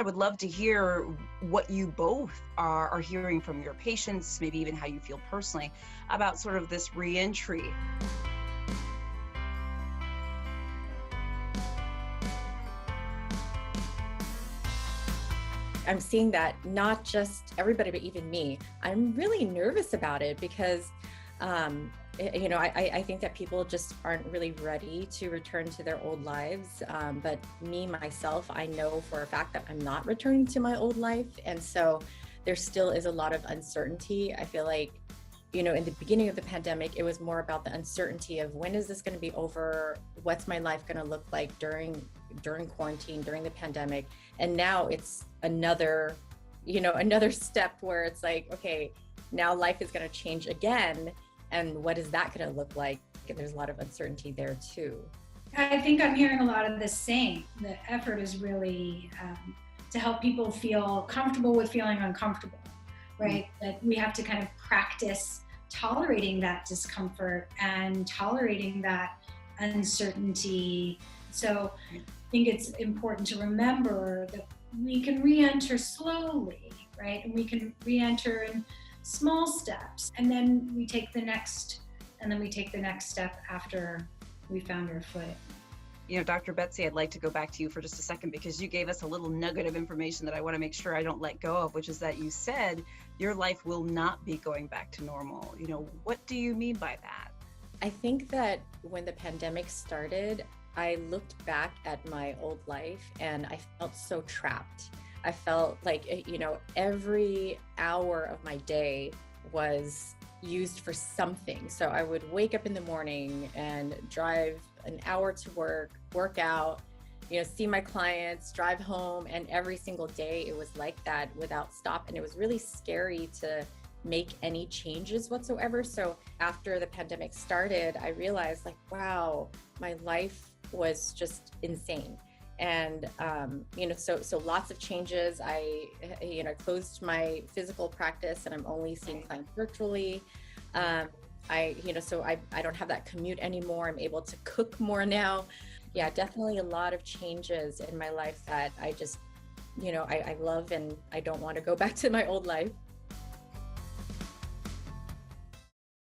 I would love to hear what you both are hearing from your patients, maybe even how you feel personally about sort of this reentry. I'm seeing that not just everybody, but even me. I'm really nervous about it because, I think that people just aren't really ready to return to their old lives. But me, myself, I know for a fact that I'm not returning to my old life. And so there still is a lot of uncertainty. I feel like, in the beginning of the pandemic, it was more about the uncertainty of when is this going to be over? What's my life going to look like during quarantine, during the pandemic? And now it's another step where it's like, okay, now life is going to change again. And what is that going to look like? And there's a lot of uncertainty there too. I think I'm hearing a lot of the same. The effort is really to help people feel comfortable with feeling uncomfortable, right? That we have to kind of practice tolerating that discomfort and tolerating that uncertainty. So I think it's important to remember that we can re-enter slowly, right? And we can re-enter in small steps, and then we take the next step after we found our footing. Dr. Betsy, I'd like to go back to you for just a second because you gave us a little nugget of information that I want to make sure I don't let go of, which is that you said your life will not be going back to normal. What do you mean by that? I think that when the pandemic started, I looked back at my old life and I felt so trapped. I felt like, every hour of my day was used for something. So I would wake up in the morning and drive an hour to work out, see my clients, drive home. And every single day it was like that without stop. And it was really scary to make any changes whatsoever. So after the pandemic started, I realized wow, my life was just insane. And, so lots of changes. I closed my physical practice and I'm only seeing clients virtually. I don't have that commute anymore. I'm able to cook more now. Yeah, definitely a lot of changes in my life that I just, I love and I don't want to go back to my old life.